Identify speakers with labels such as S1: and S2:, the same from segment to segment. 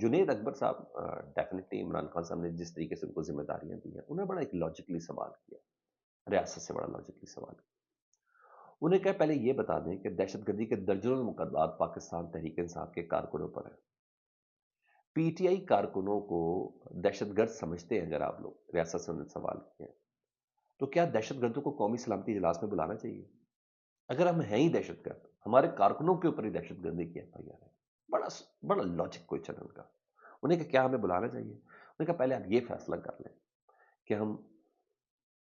S1: جنید اکبر صاحب ڈیفینیٹلی عمران خان صاحب نے جس طریقے سے ان کو ذمہ داریاں دی ہیں، انہوں نے بڑا ایک لاجیکلی سوال کیا، ریاست سے بڑا لاجیکلی سوال کیا۔ انہیں کہا پہلے یہ بتا دیں کہ دہشت گردی کے درجنوں مقدمات پاکستان تحریک انصاف کے کارکنوں پر ہیں۔ پی ٹی آئی کارکنوں کو دہشت گرد سمجھتے ہیں اگر آپ لوگ، ریاست سے انہوں نے سوال کیا، تو کیا دہشت گردوں کو قومی سلامتی اجلاس میں بلانا چاہیے؟ اگر ہم ہیں ہی دہشت گرد، ہمارے کارکنوں کے اوپر ہی دہشت گردی کی ایف آئی آر ہے، بڑا بڑا لاجک کوئسچن ان کا۔ انہیں کہا کیا ہمیں بلانا چاہیے؟ انہیں کہا پہلے آپ یہ فیصلہ کر لیں کہ ہم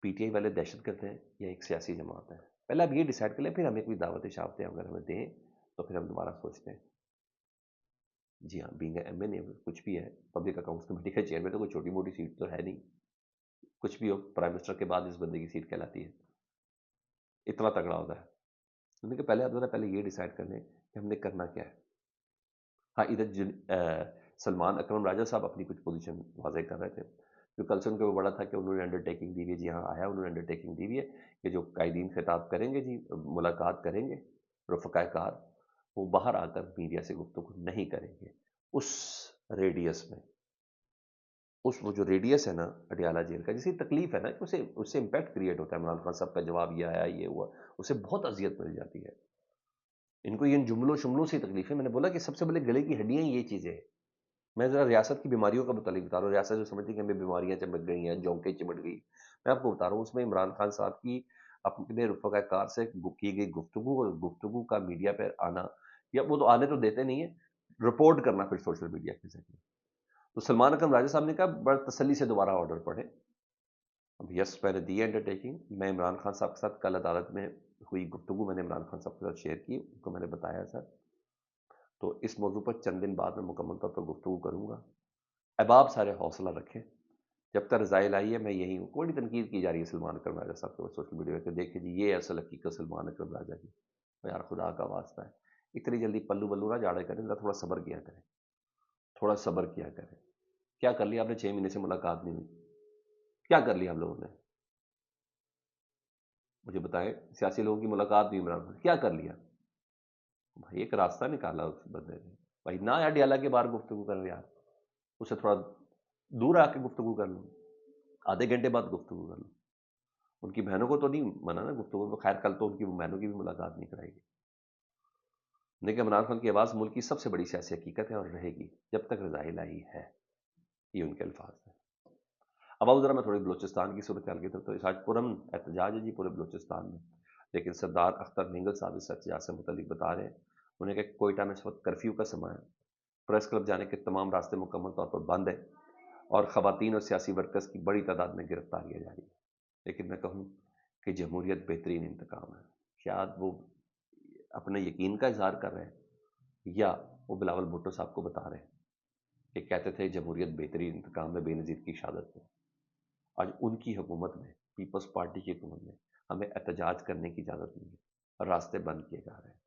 S1: پی ٹی آئی والے دہشت گرد ہیں یا ایک سیاسی جماعت ہے، پہلے آپ یہ ڈیسائیڈ کر لیں، پھر ہمیں کوئی دعوت شعوتیں اگر ہمیں دیں تو پھر ہم دوبارہ سوچتے ہیں۔ جی ہاں، بینگ اے ایم این اے کچھ بھی ہے، پبلک اکاؤنٹس کمیٹی کا چیئرمین تو کوئی چھوٹی موٹی سیٹ تو ہے نہیں، کچھ بھی ہو پرائم منسٹر کے بعد اس بندے کی سیٹ کہلاتی ہے، اتنا تگڑا ہوتا ہے۔ انہوں نے کہا پہلے آپ ذرا پہلے یہ ڈیسائیڈ کر لیں کہ ہم نے کرنا کیا ہے۔ ہاں ادھر سلمان اکرم راجہ صاحب اپنی کچھ پوزیشن واضح کر رہے تھے، جو کل سے ان کو بڑا تھا کہ انہوں نے انڈر ٹیکنگ دی ہوئی ہے، جی ہاں آیا انہوں نے انڈر ٹیکنگ دی ہوئی ہے کہ جو قائدین خطاب کریں گے، جی ملاقات کریں گے رفقائے کار، وہ باہر آ کر میڈیا سے گفتگو نہیں کریں گے اس ریڈیس میں، وہ جو ریڈیس ہے نا اڈیالہ جیل کا، جسے تکلیف ہے نا کہ اس سے امپیکٹ کریٹ ہوتا ہے، عمران خان صاحب کا جواب یہ آیا یہ ہوا، اسے بہت اذیت مل جاتی ہے ان کو، ان جملوں شملوں سے تکلیف ہے۔ میں نے بولا کہ سب سے بڑے گلے کی ہڈیاں یہ چیزیں ہیں۔ میں ذرا ریاست کی بیماریوں کا متعلق بتا رہا ہوں، ریاست جو سمجھتی ہے کہ ہمیں بیماریاں چمک گئی ہیں، جونکیں چمٹ گئی، میں آپ کو بتا رہا ہوں اس میں عمران خان صاحب کی اپنے رفقا کار سے کی گئی گفتگو، اور گفتگو کا میڈیا پہ آنا، یا وہ تو آنے تو دیتے نہیں ہیں، رپورٹ کرنا پھر سوشل میڈیا کے ذریعے۔ تو سلمان اکرم راجہ صاحب نے کہا بڑا تسلی سے دوبارہ آرڈر پڑھیں۔ اب یس میں نے دی انڈر ٹیکنگ، میں عمران خان صاحب کے ساتھ کل عدالت میں ہوئی گفتگو میں نے عمران خان صاحب کے ساتھ شیئر کی، ان کو میں نے بتایا سر، تو اس موضوع پر چند دن بعد میں مکمل طور پر گفتگو کروں گا۔ اب آپ سارے حوصلہ رکھیں، جب تک رضائل آئی ہے میں یہی ہوں۔ کوئی تنقید کی جا رہی ہے سلمان اکرم راجہ صاحب کو سوشل میڈیا پہ، دیکھیں جی یہ اصل حقیقت سلمان اکرم راجہ کی، یار خدا کا واسطہ ہے اتنی جلدی پلو بلو نہ جاڑے کریں، ذرا تھوڑا صبر کیا کریں، تھوڑا صبر کیا کریں۔ کیا کر لیا آپ نے؟ 6 مہینے سے ملاقات نہیں ہوئی، کیا کر لیا ہم لوگوں نے؟ مجھے بتائیں، سیاسی لوگوں کی ملاقات نہیں عمران خان، کیا کر لیا؟ بھائی ایک راستہ نکالا اس بندے نے، بھائی نہ یا ڈیالہ کے باہر گفتگو کر یار، اسے تھوڑا دور آ کے گفتگو کر لوں، آدھے گھنٹے بعد گفتگو کر لوں۔ ان کی بہنوں کو تو نہیں منع نا گفتگو کو، خیر کل تو ان کی بہنوں کی بھی ملاقات نہیں کرائے گی، لیکن عمران خان کی آواز ملک کی سب سے بڑی سیاسی حقیقت ہے اور رہے گی جب تک رضا الہی ہے، یہ ان کے الفاظ ہیں۔ اب آؤ ذرا میں تھوڑی بلوچستان کی صورتحال کی طرف، تو آج پرم احتجاج ہے جی پورے بلوچستان میں، لیکن سردار اختر مینگل صاحب اس احتجاج سے متعلق بتا رہے ہیں، انہیں کہ کوئٹہ میں اس وقت کرفیو کا سماں ہے، پریس کلب جانے کے تمام راستے مکمل طور پر بند ہیں، اور خواتین اور سیاسی ورکرز کی بڑی تعداد میں گرفتاریاں جاری ہیں۔ لیکن میں کہوں کہ جمہوریت بہترین انتقام ہے، شاید وہ اپنے یقین کا اظہار کر رہے ہیں یا وہ بلاول بھٹو صاحب کو بتا رہے ہیں کہ کہتے تھے جمہوریت بہترین انتقام میں بے نظیر کی شہادت میں، آج ان کی حکومت میں، پیپلز پارٹی کی حکومت میں ہمیں احتجاج کرنے کی اجازت نہیں ہے، راستے بند کیے جا رہے ہیں۔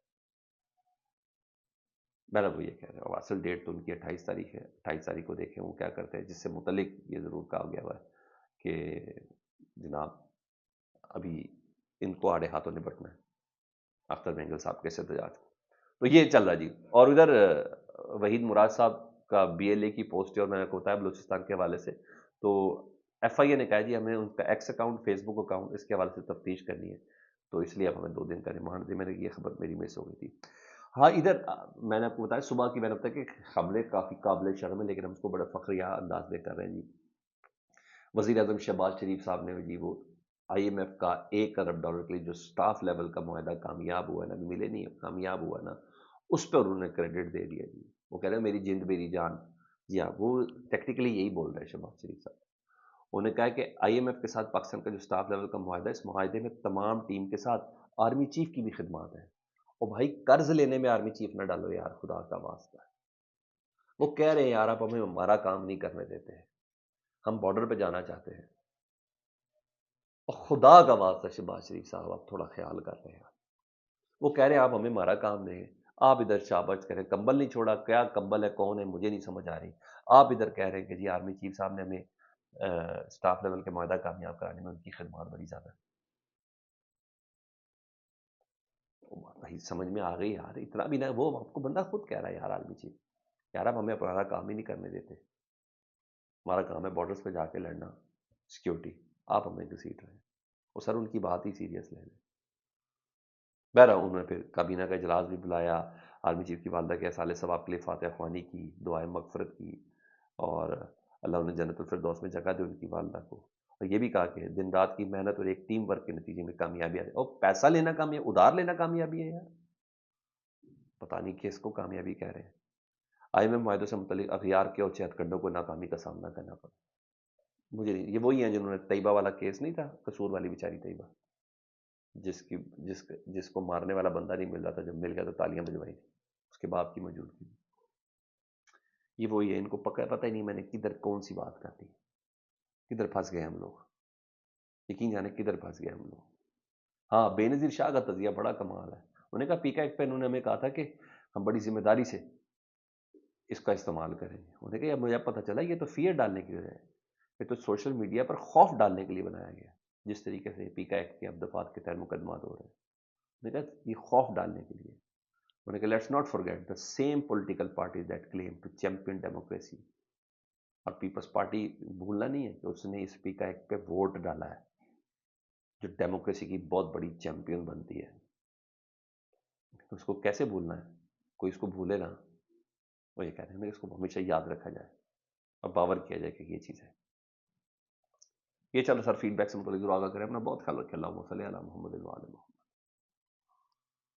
S1: میں وہ یہ کہہ رہا ہوں، اصل ڈیٹ تو ان کی 28 تاریخ ہے، 28 تاریخ کو دیکھیں وہ کیا کرتے ہیں، جس سے متعلق یہ ضرور کہا گیا ہوا ہے کہ جناب ابھی ان کو آڑے ہاتھوں نپٹنا ہے اختر مینگل صاحب کے احتجاج کو، تو یہ چل رہا جی۔ اور ادھر وحید مراد صاحب کا بی ایل اے کی پوسٹ ہے، اور میں نے بتایا بلوچستان کے حوالے سے، تو ایف آئی اے نے کہا جی ہمیں ان کا ایکس اکاؤنٹ، فیس بک اکاؤنٹ، اس کے حوالے سے تفتیش کرنی ہے، تو اس لیے اب ہمیں 2 دن کا ریمانڈ دی۔ میں نے یہ خبر میری مس ہو گئی تھی۔ ہاں ادھر میں نے آپ کو بتایا صبح کی، میں نے بتایا کہ خبریں کافی قابل شرم ہے، لیکن ہم اس کو بڑے فخریہ انداز میں کر رہے ہیں جی۔ وزیر اعظم شہباز شریف صاحب نے جی وہ آئی ایم ایف کا $1 ارب کے لیے جو سٹاف لیول کا معاہدہ کامیاب ہوا ہے نا، ملے نہیں کامیاب ہوا نا، اس پہ انہوں نے کریڈٹ دے دیا جی۔ وہ کہہ رہے ہیں میری جند میری جان، جی ہاں وہ ٹیکنیکلی یہی بول رہے ہیں شہباز شریف صاحب۔ انہوں نے کہا کہ آئی ایم ایف کے ساتھ پاکستان کا جو سٹاف لیول کا معاہدہ ہے، اس معاہدے میں تمام ٹیم کے ساتھ آرمی چیف کی بھی خدمات ہیں، اور بھائی قرض لینے میں آرمی چیف نہ ڈالو یار، خدا کا واسطہ ہے۔ وہ کہہ رہے ہیں یار آپ ہمیں ہمارا کام نہیں کرنے دیتے ہیں، ہم بارڈر پہ جانا چاہتے ہیں، اور خدا کا واسطہ شہباز شریف صاحب آپ تھوڑا خیال کر رہے ہیں، وہ کہہ رہے ہیں آپ ہمیں ہمارا کام دیں، آپ ادھر شاباش کریں، کمبل نہیں چھوڑا، کیا کمبل ہے کون ہے مجھے نہیں سمجھ آ رہی، آپ ادھر کہہ رہے ہیں کہ جی آرمی چیف صاحب نے ہمیں سٹاف لیول کے معاہدہ کامیاب کرانے میں ان کی خدمات بڑی زیادہ ہے۔ بھائی سمجھ میں آ گئی یار، اتنا بھی نہ، وہ آپ کو بندہ خود کہہ رہا ہے یار آرمی چیف، یار آپ ہمیں اپنا کام ہی نہیں کرنے دیتے، ہمارا کام ہے بارڈرز پہ جا کے لڑنا، سیکیورٹی، آپ ہمیں گھسیٹ رہے ہیں. وہ سر ان کی بات ہی سیریس لے لیں. بہرحال انہوں نے پھر کابینہ کا اجلاس بھی بلایا، آرمی چیف کی والدہ کے سال ثواب کے لیے فاتحہ خوانی کی، دعائیں مغفرت کی، اور اللہ انہیں جنت الفردوس میں جگہ دے ان کی والدہ کو. اور یہ بھی کہا کہ دن رات کی محنت اور ایک ٹیم ورک کے نتیجے میں کامیابی آ جائے. اور پیسہ لینا کامیابی، ادھار لینا کامیابی ہے یار؟ پتہ نہیں کس کو کامیابی کہہ رہے ہیں. آئی ایم معاہدوں سے متعلق اغیار کے اور چہت کنڈوں کو ناکامی کا سامنا کرنا پڑا. مجھے نہیں، یہ وہی ہیں جنہوں نے طیبہ والا کیس نہیں تھا، قصور والی بیچاری طیبہ، جس کی جس کو مارنے والا بندہ نہیں مل رہا تھا، جب مل گیا تو تالیاں بجوائی تھی اس کے باپ کی موجودگی میں. یہ وہی ہے، ان کو پتہ ہی نہیں میں نے کدھر کون سی بات کر دی، کدھر پھنس گئے ہم لوگ، یقین جانے کدھر پھنس گئے ہم لوگ. ہاں، بے نظیر شاہ کا تجزیہ بڑا کمال ہے. انہوں نے کہا پیکا ایک پہ انہوں نے ہمیں کہا تھا کہ ہم بڑی ذمہ داری سے اس کا استعمال کریں گے. انہوں نے کہا مجھے اب پتہ چلا یہ تو فیئر ڈالنے کی وجہ ہے، یہ تو سوشل میڈیا پر خوف ڈالنے کے لیے بنایا گیا. جس طریقے سے پیکا ایکٹ کے اب دفعات کے تحت مقدمات ہو رہے ہیں، انہوں نے کہا یہ خوف ڈالنے کے لیے. انہوں نے کہا let's not forget the same political parties that claim to champion democracy. اور پیپلز پارٹی بھولنا نہیں ہے کہ اس نے اس پیکا ایکٹ پہ ووٹ ڈالا ہے، جو ڈیموکریسی کی بہت بڑی چیمپئن بنتی ہے. تو اس کو کیسے بھولنا ہے؟ کوئی اس کو بھولے نا، وہ یہ کہہ رہے ہیں اس کو ہمیشہ یاد رکھا جائے اور باور کیا جائے کہ یہ چیز ہے. یہ چلو سر فیڈ بیک سے متعلق ضرور آگاہ کریں. اپنا بہت خیال رکھیں. اللہم صلی علی محمد و علی محمد.